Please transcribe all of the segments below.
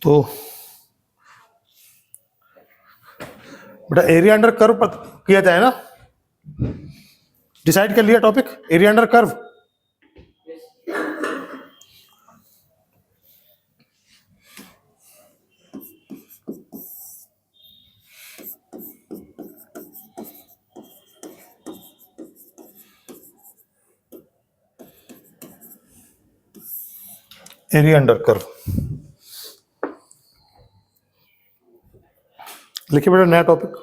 तो बेटा area under curve किया जाए ना, डिसाइड कर लिया topic area under curve. Area under curve लिखिए बेटा, नया टॉपिक।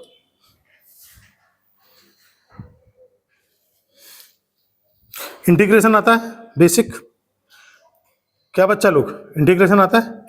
इंटीग्रेशन आता है बेसिक? क्या बच्चा लोग इंटीग्रेशन आता है?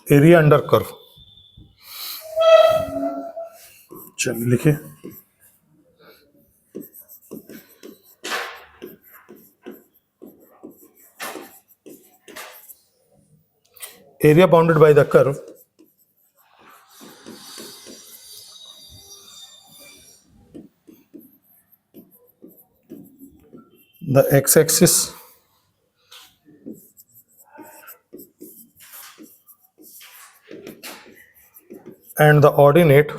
एरिया अंडर कर्व, चलिए लिखिए। Area bounded by the curve the x-axis and the ordinate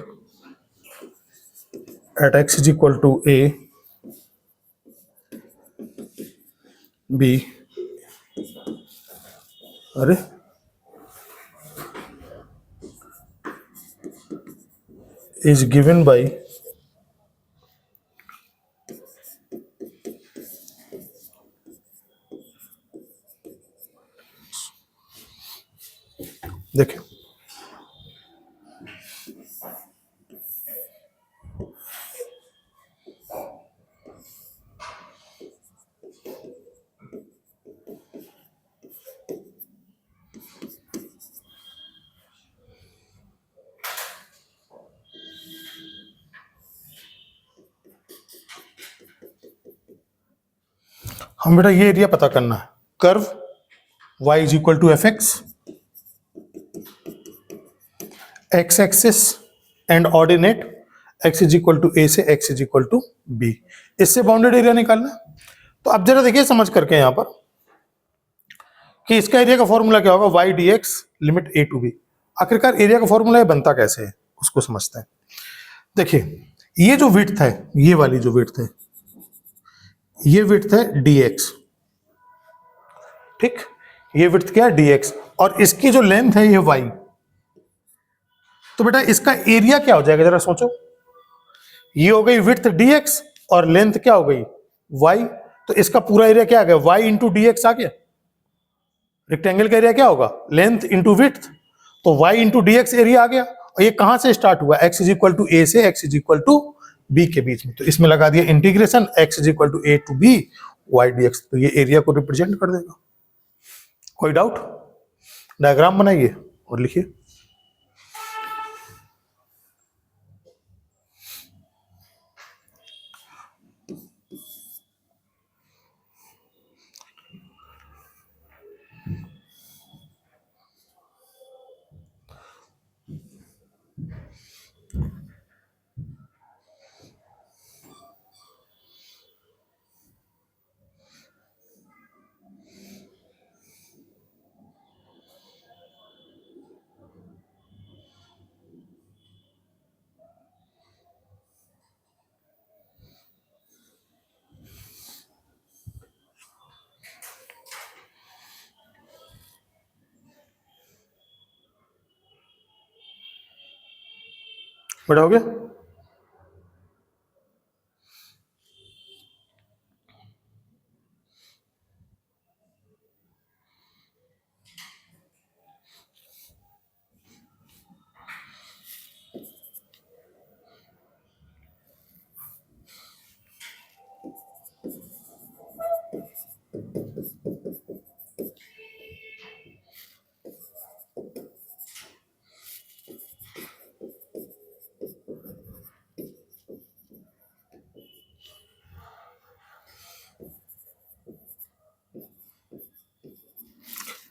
at x is equal to a, b, अरे is given by देखिए हम बेटा ये एरिया पता करना है। Curve y is equal to F X axis and ordinate x is equal to a से x is equal to b, इससे बाउंडेड एरिया निकालना है। तो अब जरा देखिए समझ करके यहां पर कि इसका एरिया का फॉर्मूला क्या होगा, y dx limit a to b। आखिरकार एरिया का फॉर्मूला ये बनता कैसे है उसको समझते हैं। देखिए ये जो विड्थ है, ये वाली जो विड्थ है, ये विड्थ है dx, ठीक, ये विड्थ क्या है dx, और इसकी जो लेंथ है ये y। तो बेटा इसका एरिया क्या हो जाएगा जरा सोचो, ये हो गई विड्थ dx और लेंथ क्या हो गई y, तो इसका पूरा एरिया क्या आ गया, y इंटू dx आ गया। रेक्टेंगल का एरिया क्या होगा, लेंथ इंटू विड्थ, तो y इंटू dx एरिया आ गया। और ये कहां से स्टार्ट हुआ, x is equal to a से x is equal to b के बीच में, तो इसमें लगा दिया integration x is equal to a to b y dx, तो ये एरिया को रिप्रेजेंट कर देगा। कोई डाउट? डायग्राम बनाइए और लिखिए। बड़ा हो गया?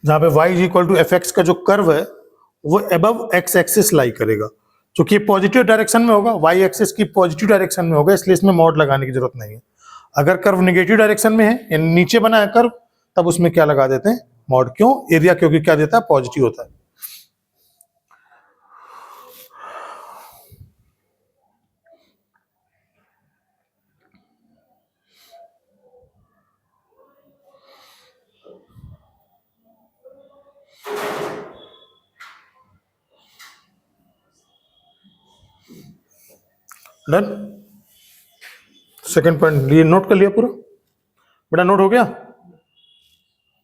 जहां पे y is equal to F x का जो कर्व है वो अबव एक्स एक्सिस लाई करेगा, क्योंकि पॉजिटिव डायरेक्शन में होगा, y एक्सिस की पॉजिटिव डायरेक्शन में होगा, इसलिए इसमें मॉड लगाने की जरूरत नहीं है। अगर कर्व निगेटिव डायरेक्शन में है यानी नीचे बना है कर्व, तब उसमें क्या लगा देते हैं, मॉड। क्यों? एरिया क्योंकि क्या देता है, पॉजिटिव होता है। डन। सेकंड पॉइंट लिए, नोट कर लिया पूरा बेटा? नोट हो गया?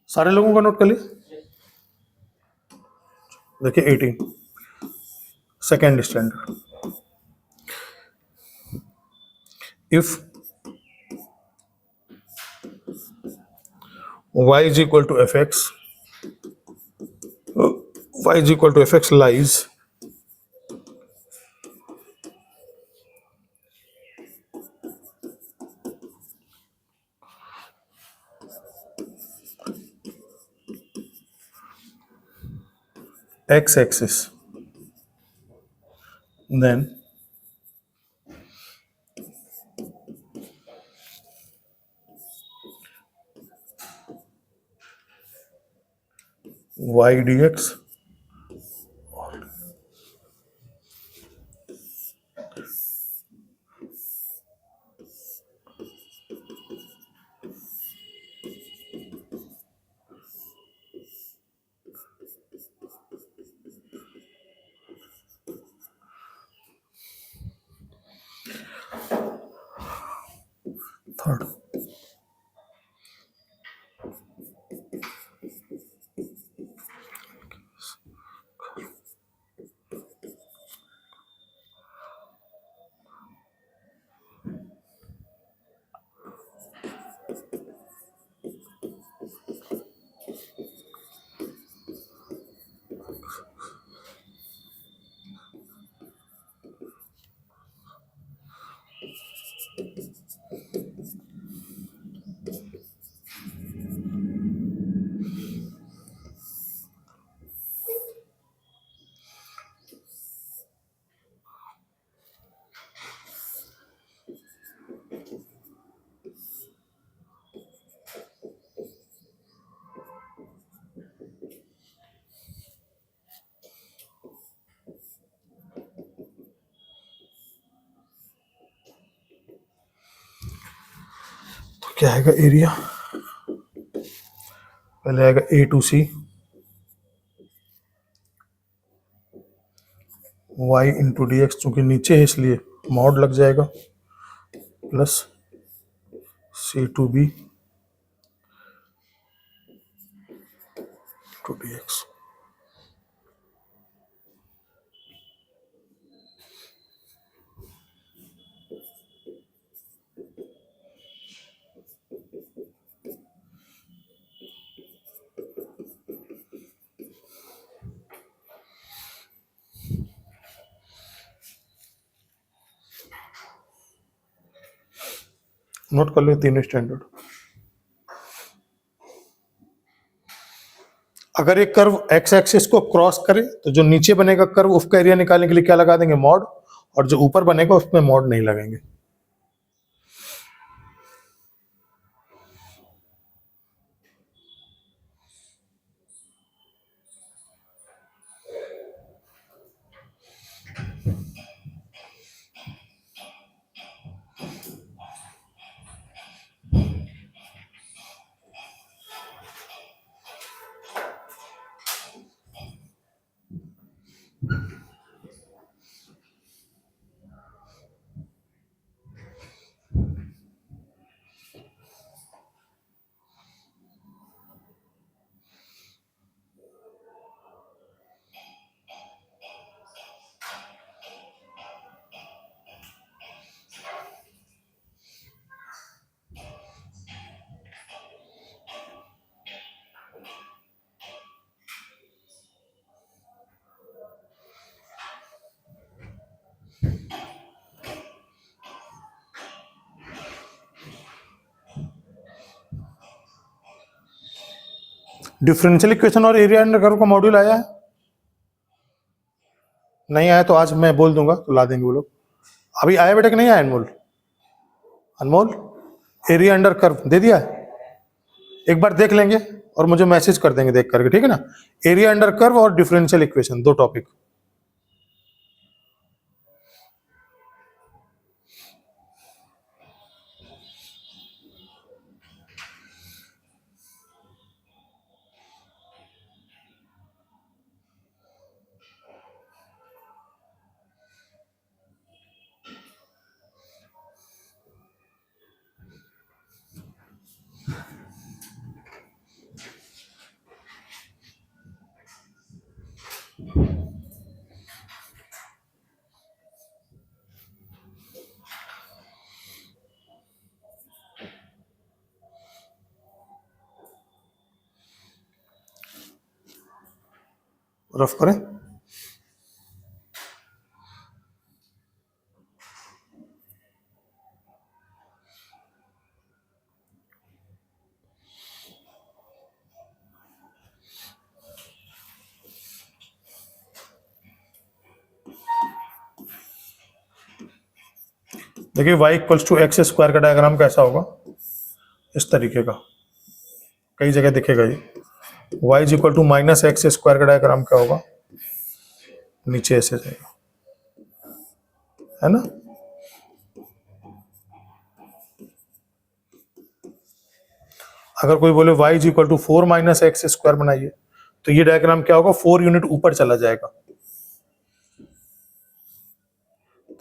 सारे लोगों का नोट कर लिया? देखिए 18 second standard, if y is equal to fx, y is equal to fx lies x axis, then y dx third. तो क्या आएगा एरिया? पहले आएगा a to c, y into d x, चूंकि नीचे है इसलिए मॉड लग जाएगा, plus c to b to d x. Note कर लो तीनों स्टैंडर्ड। अगर एक कर्व एक्स एक्सिस को क्रॉस करे तो जो नीचे बनेगा कर्व उसका एरिया निकालने के लिए क्या लगा देंगे, मॉड, और जो ऊपर बनेगा उसमें मॉड नहीं लगाएंगे। डिफरेंशियल इक्वेशन और एरिया अंडर कर्व का मॉड्यूल आया है? नहीं आया तो आज मैं बोल दूंगा तो ला देंगे वो लोग। अभी आया बेटा कि नहीं आया अनमोल? अनमोल एरिया अंडर कर्व दे दिया है? एक बार देख लेंगे और मुझे मैसेज कर देंगे देख करके, ठीक है ना। एरिया अंडर कर्व और डिफरेंशियल इक्वेशन, दो टॉपिक। रफ करें। देखिए y equals to x square का डायग्राम कैसा होगा, इस तरीके का, कई जगह दिखेगा ये। y is equal to minus x square का डायग्राम क्या होगा, नीचे ऐसे जाएगा, है ना। अगर कोई बोले y is equal to 4 minus x square बनाइए, तो ये डायग्राम क्या होगा, 4 यूनिट ऊपर चला जाएगा,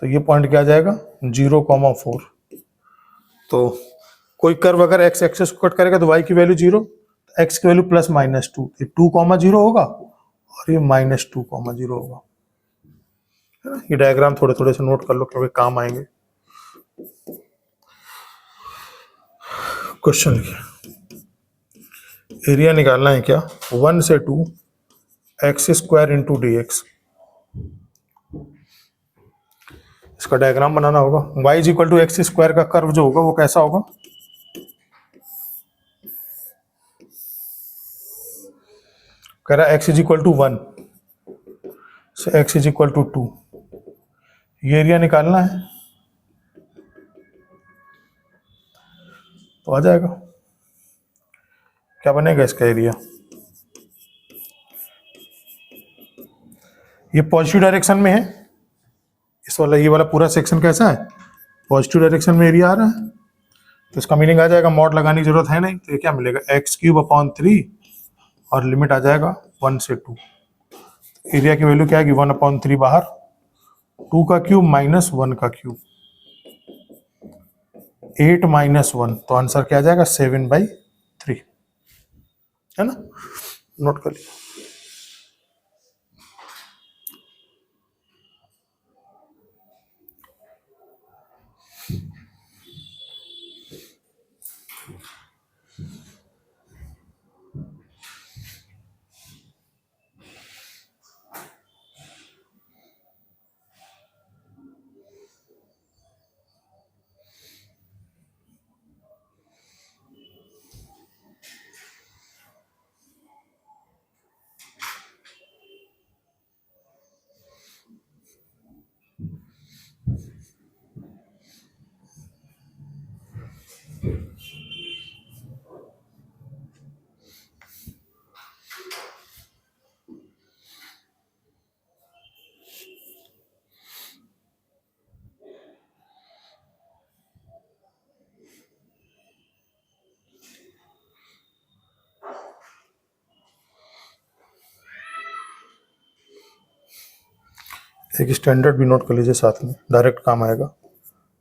तो ये पॉइंट क्या आ जाएगा 0,4। तो कोई कर्व अगर एक्स एक्सेस को कट करेगा तो y की वैल्यू 0, एक्स की वैल्यू प्लस माइनस 2, ये 2,0 होगा और ये माइनस 2,0 होगा, है ना। ये डायग्राम थोड़े थोड़े से नोट कर लो क्योंकि काम आएंगे। क्वेश्चन लिखिए, एरिया निकालना है क्या, 1 से 2 x square into d x, इसका डायग्राम बनाना होगा। y is equal to x square का कर्व जो होगा वो कैसा होगा, कह रहा है एक्स इज इक्वल टू 1 से एक्स इज इक्वल टू 2, ये एरिया निकालना है तो आ जाएगा। क्या बनेगा इसका एरिया, ये पॉजिटिव डायरेक्शन में है, इस वाला ये वाला पूरा सेक्शन कैसा है, पॉजिटिव डायरेक्शन में एरिया आ रहा है, तो इसका मीनिंग आ जाएगा, मॉड लगाने की जरूरत है नहीं, तो ये क्या मिलेगा x³ अपॉन 3 और लिमिट आ जाएगा 1 से 2। एरिया की वैल्यू क्या आएगी 1/3 बाहर, 2 का क्यूब माइनस 1 का क्यूब, 8 माइनस 1, तो आंसर क्या आ जाएगा 7/3, है ना। नोट कर लिया। एक स्टैंडर्ड भी नोट कर लीजिए साथ में, डायरेक्ट काम आएगा।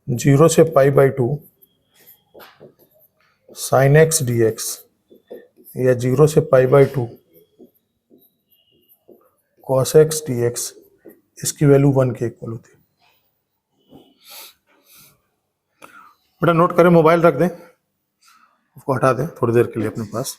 0 से π/2 साइन एक्स डी एक्स, या 0 से π/2 कॉस एक्स डी एक्स, इसकी वैल्यू 1 के इक्वल होती है। बेटा नोट करें, मोबाइल रख दें, उसको हटा दें थोड़ी देर के लिए अपने पास।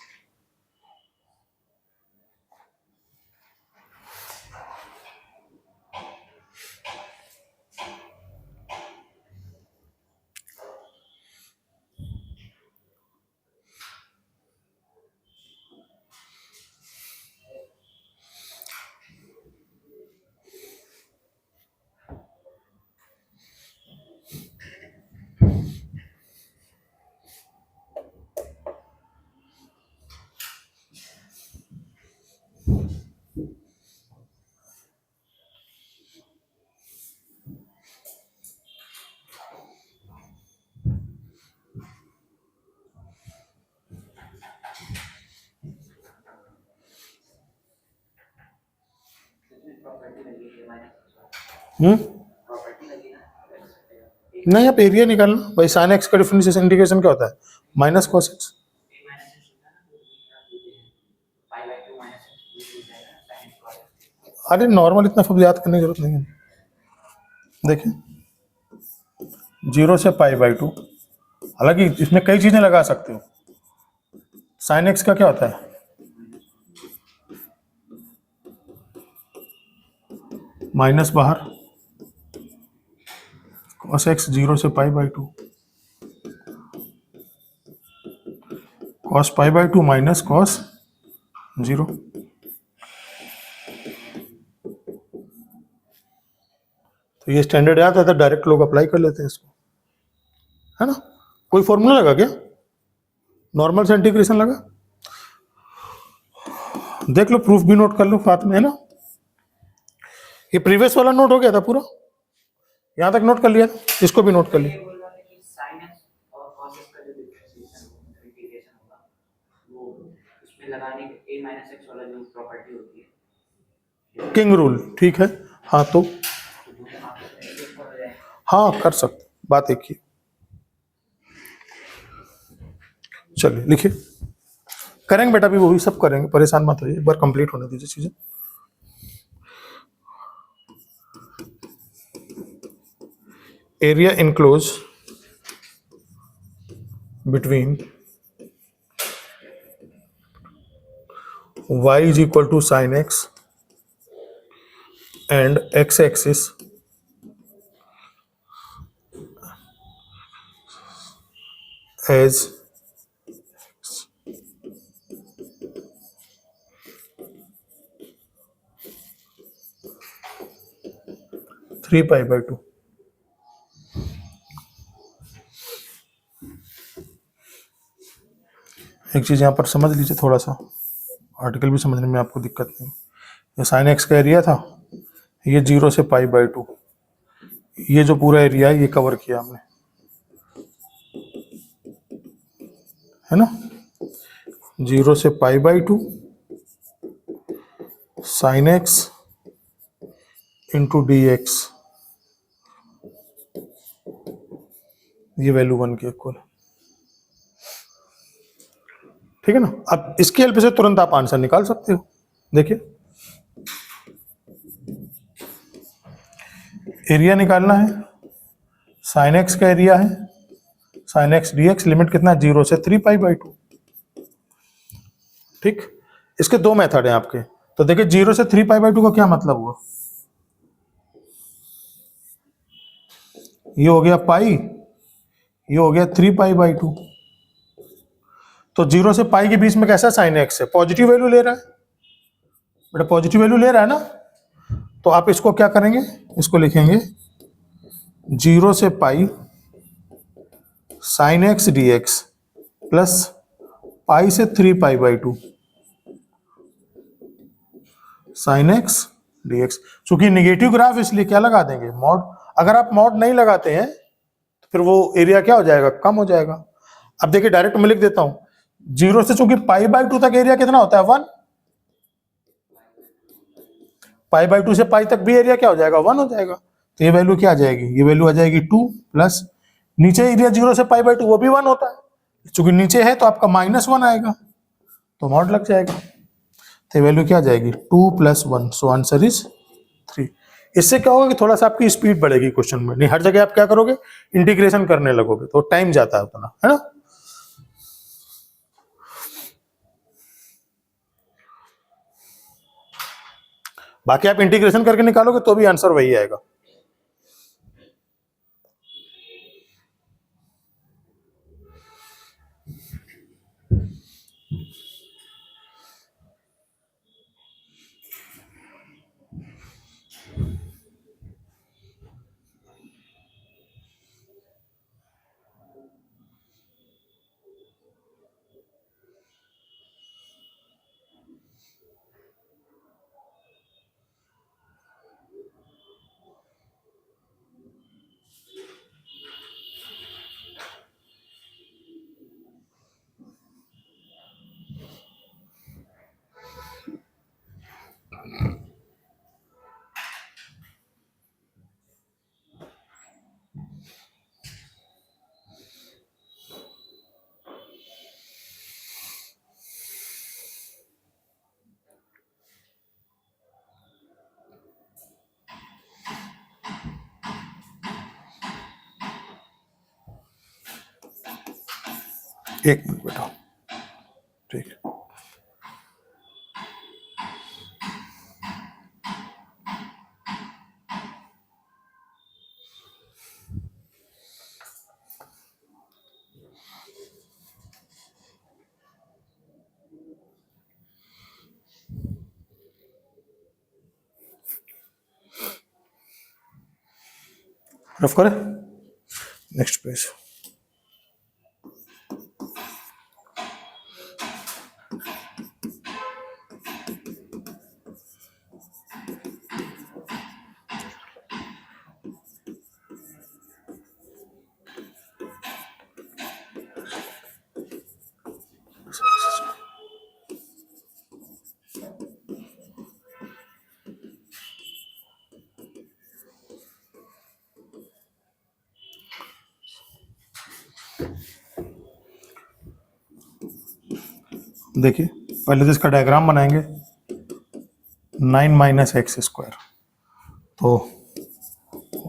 हम्म, नहीं, आप एरिया निकालना भाई। साइन एक्स का डिफरेंशिएशन इंटीग्रेशन क्या होता है? Minus cos x. अरे नॉर्मल, इतना सब याद करने की जरूरत नहीं है। देखिए, 0 से पाई बाई 2, हालांकि इसमें कई चीजें लगा सकते हो। साइन एक्स का क्या होता है? माइनस बाहर, कॉस एक्स 0 से pi by 2, cos pi by 2 minus cos 0। तो ये स्टैंडर्ड याद आता है, डायरेक्ट लोग अप्लाई कर लेते हैं इसको, है ना? कोई फॉर्मूला लगा क्या? नॉर्मल से इंटीग्रेशन लगा? देख लो, प्रूफ भी नोट कर लो साथ में, है ना? ये प्रीवियस वाला नोट हो गया था पूरा, यहां तक नोट कर लिया था, इसको भी नोट कर लिया। किंग रूल, ठीक है। हाँ तो हाँ, कर सकते, बात एक ही। चलिए लिखिए, करेंगे बेटा, भी वो भी सब करेंगे, परेशान मत होइए, एक बार कंप्लीट होने दीजिए चीजें। Area enclose between y is equal to sin x and x axis as 3 pi by 2। एक चीज यहां पर समझ लीजिए, थोड़ा सा आर्टिकल भी समझने में आपको दिक्कत नहीं। ये साइन एक्स का एरिया था, ये 0 से पाई बाई 2, ये जो पूरा एरिया है ये कवर किया हमने, है ना? 0 से pi by 2 sine x into d x, ये वैल्यू 1 के इक्वल, ठीक है ना? अब इसकी हेल्प से तुरंत आप आंसर निकाल सकते हो। देखिए, एरिया निकालना है, साइन एक्स का एरिया है, sine x D x, limit कितना है? 0 से 3 पाई बाई 2, ठीक। इसके दो मेथड हैं आपके, तो देखिए 0 से 3 पाई बाई 2 का क्या मतलब हुआ? ये हो गया पाई, ये हो गया 3 पाई बाई 2। तो 0 से पाई के बीच में कैसा साइन एक्स है? पॉजिटिव वैल्यू ले रहा है बेटा, पॉजिटिव वैल्यू ले रहा है ना? तो आप इसको क्या करेंगे? इसको लिखेंगे 0 से pi sine x D x plus pi से 3 pi by 2 sine x D x. चूंकि निगेटिव ग्राफ, इसलिए क्या लगा देंगे? मॉड। अगर आप मॉड नहीं लगाते हैं तो फिर वो एरिया क्या हो जाएगा? कम हो जाएगा। अब देखिए, डायरेक्ट मैं लिख देता हूं, 0 से चूंकि पाई बाई 2 तक एरिया कितना होता है? 1। पाई बाई 2 से पाई तक भी एरिया क्या हो जाएगा? 1 हो जाएगा। तो ये वैल्यू क्या आ जाएगी? ये वैल्यू आ जाएगी 2 प्लस, नीचे एरिया 0 से पाई बाई 2 वो भी 1 होता है, चूंकि नीचे है तो आपका -1 आएगा, तो मॉड लग जाएगा। तो वैल्यू क्या आ जाएगी? 2 प्लस 1, सो आंसर इज 3। इससे क्या होगा कि थोड़ा सा आपकी स्पीड बढ़ेगी क्वेश्चन में, नहीं हर जगह आप क्या करोगे? इंटीग्रेशन करने लगोगे, तो टाइम जाता है उतना, है ना? बाकी आप इंटीग्रेशन करके निकालोगे तो भी आंसर वही आएगा। एक मिनट बेटा, ठीक है। रफ करे नेक्स्ट पेज। देखिए पहले तो इसका डायग्राम बनाएंगे, 9 माइनस एक्स स्क्वायर, तो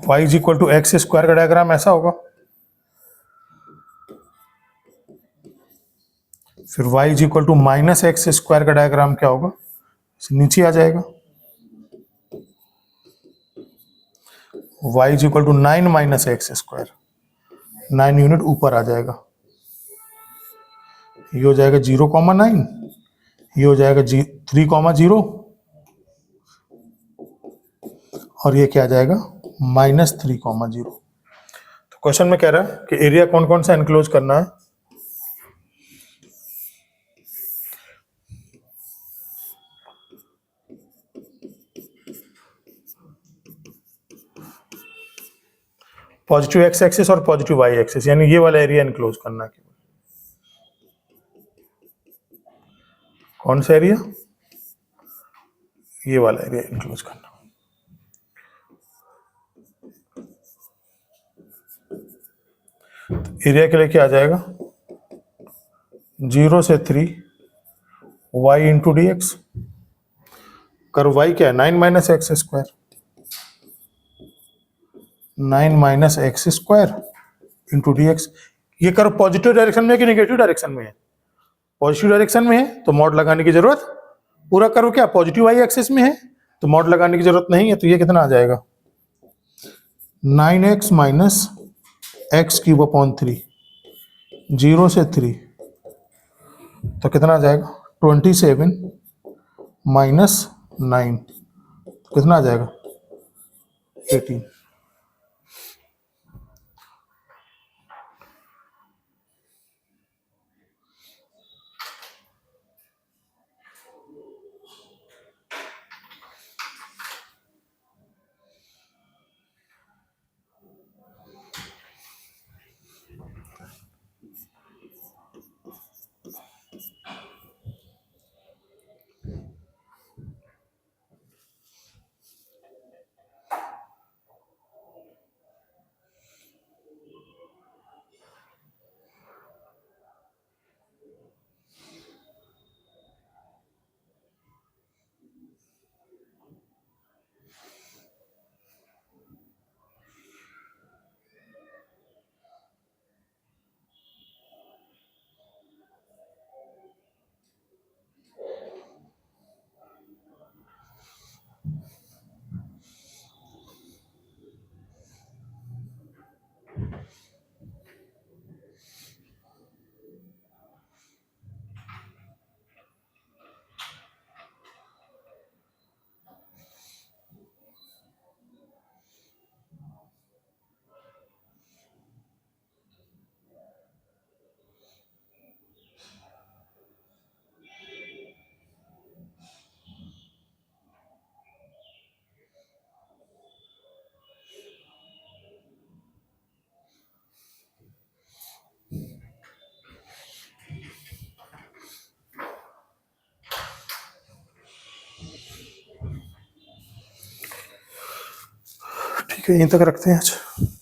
y is equal to x square का डायग्राम ऐसा होगा, फिर y is equal to minus x square का डायग्राम क्या होगा, नीचे आ जाएगा, y is equal to 9 minus x square, 9 unit ऊपर आ जाएगा, ये हो जाएगा 0,9, ये हो जाएगा 3,0 और ये क्या आ जाएगा -3,0। तो क्वेश्चन में कह रहा है कि एरिया कौन कौन सा एनक्लोज करना है, पॉजिटिव एक्स एक्सिस और पॉजिटिव वाई एक्सिस, यानी ये वाला एरिया एनक्लोज करना है। कौन सा एरिया, ये वाला एरिया एनक्लोज करना। तो एरिया के लिए क्या आ जाएगा, 0 से 3 y इंटू डी एक्स, कर y क्या है 9 minus x square, 9 minus x square into d x. ये कर्व पॉजिटिव डायरेक्शन में है कि नेगेटिव डायरेक्शन में है, पॉजिटिव डायरेक्शन में है तो मॉड लगाने की जरूरत, पूरा कर्व क्या पॉजिटिव वाई एक्सिस में है तो मॉड लगाने की जरूरत नहीं है। तो ये कितना आ जाएगा 9x minus x cube upon 3, 0 से 3, तो कितना आ जाएगा 27 माइनस 9, तो कितना आ जाएगा 18। ठीक है, यहीं तक रखते हैं आज।